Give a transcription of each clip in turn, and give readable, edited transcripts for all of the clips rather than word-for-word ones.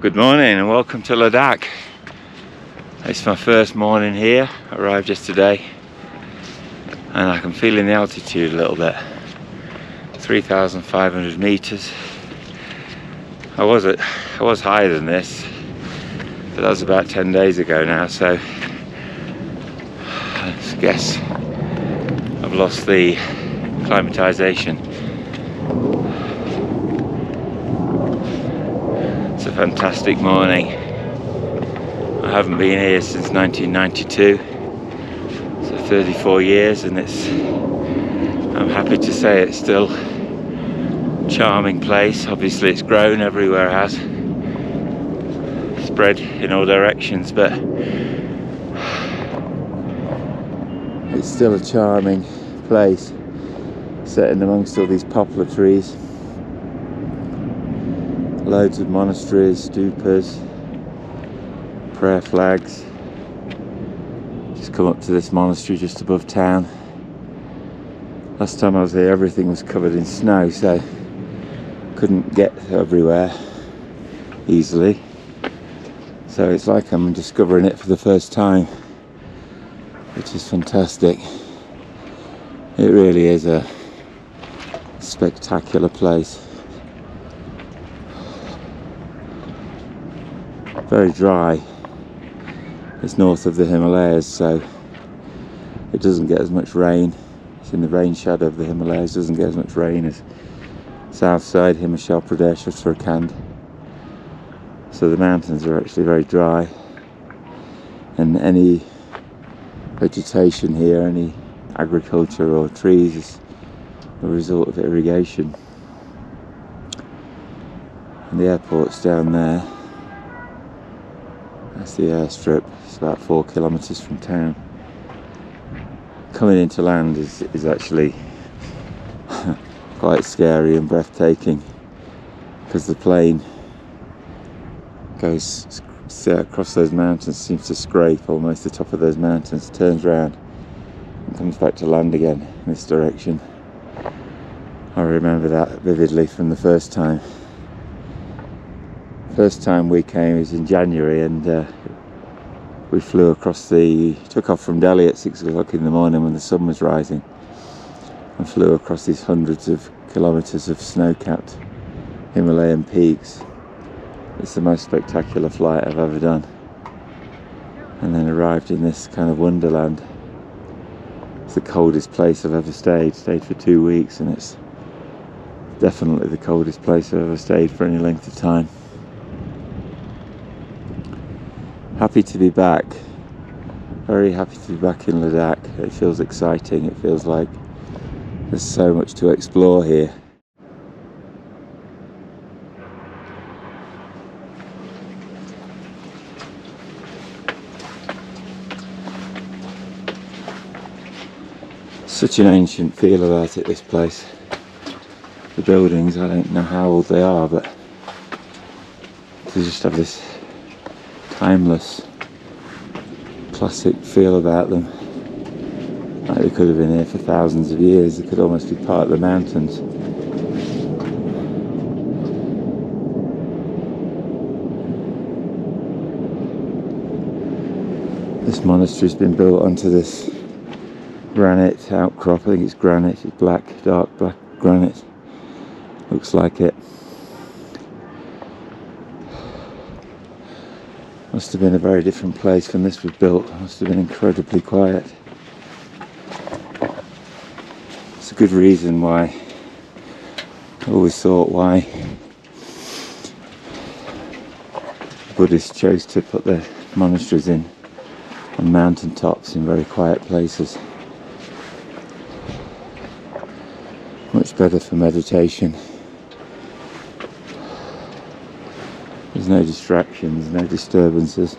Good morning and welcome to Ladakh. It's my first morning here. I arrived yesterday and I can feel in the altitude a little bit. 3,500 meters. I was higher than this, but that was about 10 days ago now, so I guess I've lost the acclimatization. It's a fantastic morning. I haven't been here since 1992, so 34 years, and I'm happy to say it's still a charming place. Obviously it's grown, everywhere it has, spread in all directions, but it's still a charming place, set in amongst all these poplar trees. Loads of monasteries, stupas, prayer flags. Just come up to this monastery just above town. Last time I was here everything was covered in snow, so couldn't get everywhere easily. So it's like I'm discovering it for the first time, which is fantastic. It really is a spectacular place. Very dry. It's north of the Himalayas, so it doesn't get as much rain. It's in the rain shadow of the Himalayas, doesn't get as much rain as south side, Himachal Pradesh, Uttarakhand. So the mountains are actually very dry, and any vegetation here, any agriculture or trees, is a result of irrigation. And the airport's down there. That's the airstrip. It's about 4 kilometres from town. Coming into land is actually quite scary and breathtaking, because the plane goes across those mountains, seems to scrape almost the top of those mountains, turns round and comes back to land again in this direction. I remember that vividly from the first time. First time we came was in January, and we took off from Delhi at 6 o'clock in the morning when the sun was rising, and flew across these hundreds of kilometres of snow-capped Himalayan peaks. It's the most spectacular flight I've ever done. And then arrived in this kind of wonderland. It's the coldest place I've ever stayed for 2 weeks, and it's definitely the coldest place I've ever stayed for any length of time. Happy to be back. Very happy to be back in Ladakh. It feels exciting. It feels like there's so much to explore here. Such an ancient feel about it, this place. The buildings, I don't know how old they are, but they just have this timeless, classic feel about them. Like they could have been here for thousands of years. They could almost be part of the mountains. This monastery's been built onto this granite outcrop. I think it's granite. It's black, dark black granite. Looks like it. Must have been a very different place when this was built. Must have been incredibly quiet. It's a good reason why I always thought why Buddhists chose to put their monasteries on mountain tops in very quiet places. Much better for meditation. There's no distractions, no disturbances.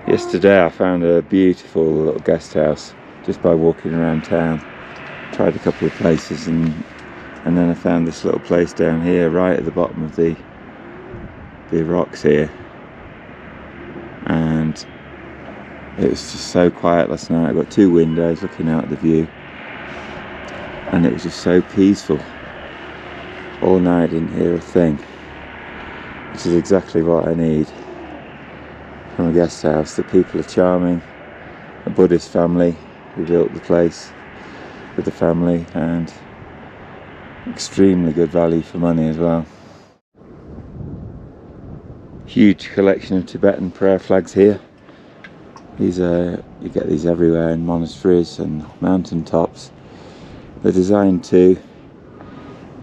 Yesterday I found a beautiful little guest house just by walking around town. Tried a couple of places and then I found this little place down here right at the bottom of the rocks here. And it was just so quiet last night. I got 2 windows looking out at the view, and it was just so peaceful. All night I didn't hear a thing. which is exactly what I need from a guest house. The people are charming, a Buddhist family who built the place with the family, and extremely good value for money as well. Huge collection of Tibetan prayer flags here. These are, you get these everywhere in monasteries and mountain tops. They're designed to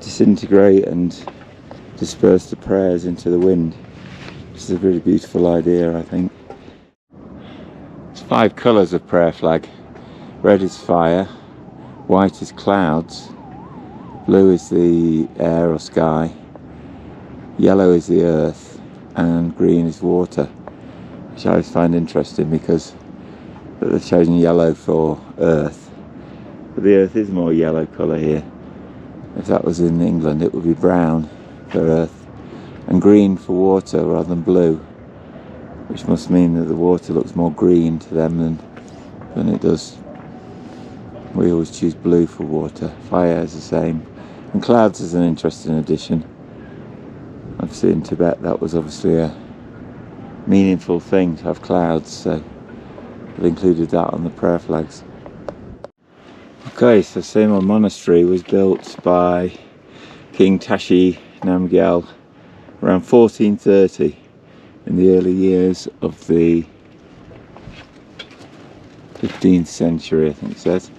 disintegrate and disperse the prayers into the wind, which is a really beautiful idea, I think. There's 5 colours of prayer flag. Red is fire, white is clouds, blue is the air or sky, yellow is the earth, and green is water, which I always find interesting because they've chosen yellow for earth, but the earth is more yellow colour here. If that was in England, it would be brown for earth and green for water rather than blue, which must mean that the water looks more green to them than it does. We always choose blue for water. Fire is the same, and clouds is an interesting addition. Obviously in Tibet that was obviously a meaningful thing to have clouds, so I've included that on the prayer flags. Okay, so Sema Monastery was built by King Tashi Namgyal around 1430, in the early years of the 15th century, I think it says.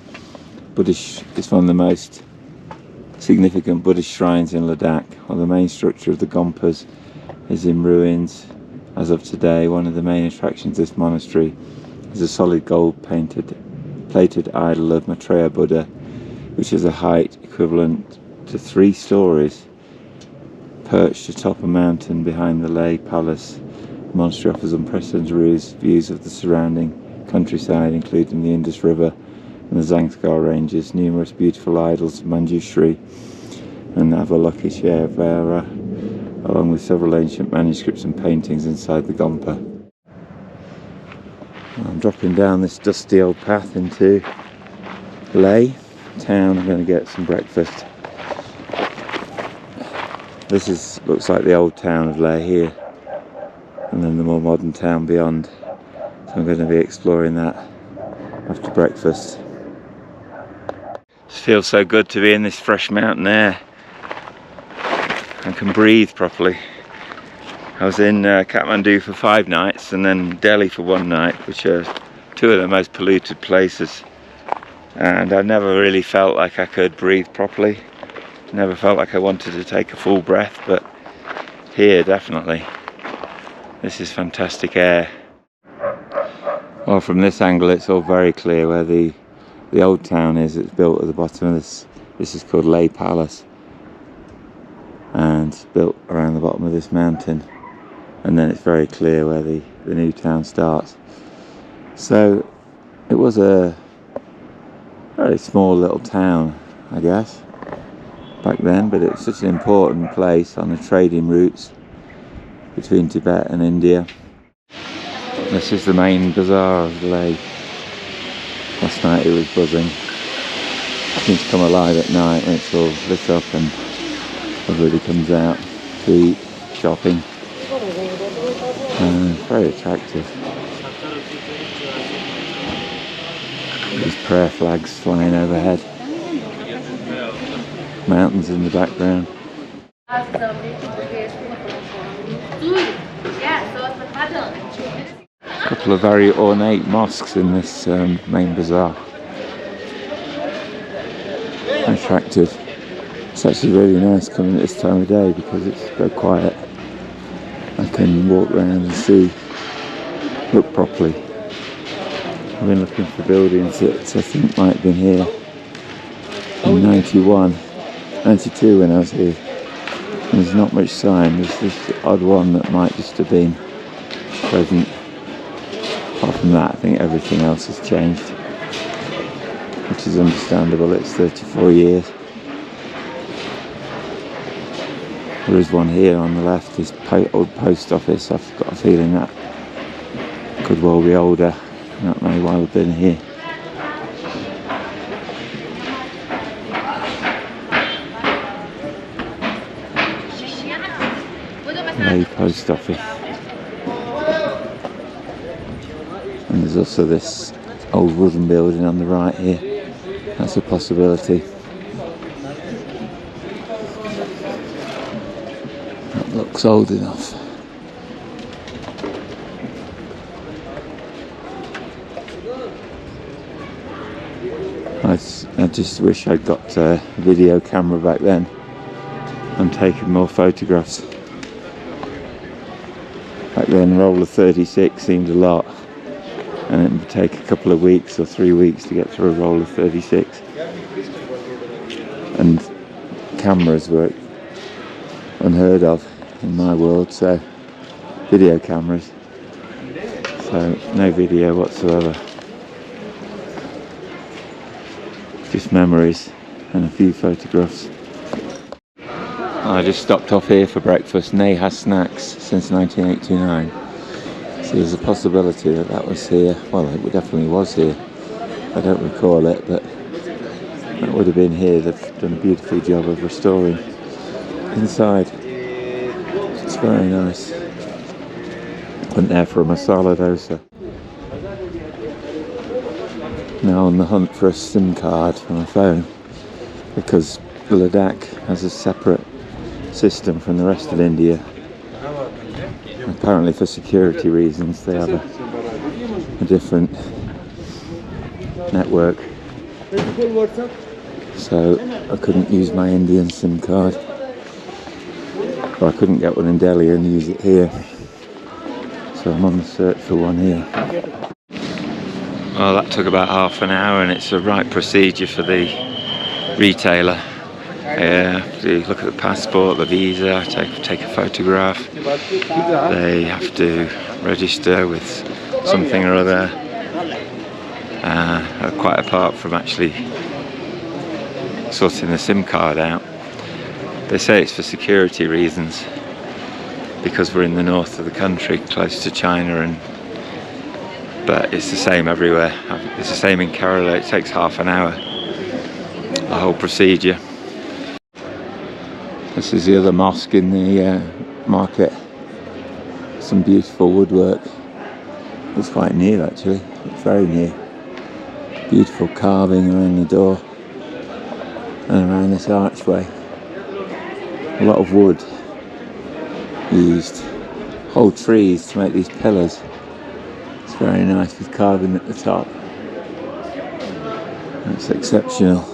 Buddhist, it's one of the most significant Buddhist shrines in Ladakh. While the main structure of the Gompas is in ruins as of today, one of the main attractions of this monastery is a solid gold plated idol of Maitreya Buddha, which has a height equivalent to 3 stories. Perched atop a mountain behind the lay palace, the monastery offers unprecedented views of the surrounding countryside, including the Indus River and the Zanskar Ranges. Numerous beautiful idols of Manjushri and Avalokiteshvara, along with several ancient manuscripts and paintings inside the Gompa. I'm dropping down this dusty old path into Leh town. I'm going to get some breakfast. This looks like the old town of Leh here, and then the more modern town beyond. So I'm going to be exploring that after breakfast. It feels so good to be in this fresh mountain air. I can breathe properly. I was in Kathmandu for 5 nights and then Delhi for 1 night, which are 2 of the most polluted places. And I never really felt like I could breathe properly. Never felt like I wanted to take a full breath, but here definitely. This is fantastic air. Well, from this angle it's all very clear where the old town is. It's built at the bottom of this. This is called Leh Palace, and it's built around the bottom of this mountain, and then it's very clear where the new town starts. So it was a very small little town, I guess, back then, but it was such an important place on the trading routes between Tibet and India. This is the main bazaar of Leh. Last night it was buzzing. It seems to come alive at night when it's all lit up and everybody comes out to eat, shopping. Very attractive. These prayer flags flying overhead. Mountains in the background. A couple of very ornate mosques in this main bazaar. Attractive. It's actually really nice coming at this time of day because it's so quiet. I can walk around and look properly. I've been looking for buildings that I think might have been here in 92 when I was here. And there's not much sign. There's this odd one that might just have been present. Apart from that, I think everything else has changed, which is understandable. It's 34 years. There is one here on the left, this old post office. I've got a feeling that could well be older. That may well have been here. a post office. And there's also this old wooden building on the right here. That's a possibility. That looks old enough. I just wish I'd got a video camera back then and taken more photographs. Back then, roll of 36 seemed a lot, and it would take a couple of weeks or 3 weeks to get through a roll of 36. And cameras were unheard of in my world, so video cameras. So no video whatsoever. Just memories and a few photographs. I just stopped off here for breakfast. Nay has snacks since 1989. So there's a possibility that that was here. Well, it definitely was here. I don't recall it, but that would have been here. They've done a beautiful job of restoring inside. It's very nice. Went there for a masala dosa. Now on the hunt for a SIM card for my phone, because Ladakh has a separate system from the rest of India. Apparently for security reasons they have a different network. So I couldn't use my Indian SIM card. Or I couldn't get one in Delhi and use it here. So I'm on the search for one here. Well, that took about half an hour, and it's the right procedure for the retailer. You look at the passport, the visa, take a photograph. They have to register with something or other. Quite apart from actually sorting the SIM card out. They say it's for security reasons, because we're in the north of the country, close to China, but it's the same everywhere. It's the same in Kerala. It takes half an hour, the whole procedure. This is the other mosque in the market. Some beautiful woodwork. It's quite new actually, it's very new. Beautiful carving around the door and around this archway. A lot of wood used. Whole trees to make these pillars. It's very nice with carving at the top. That's exceptional.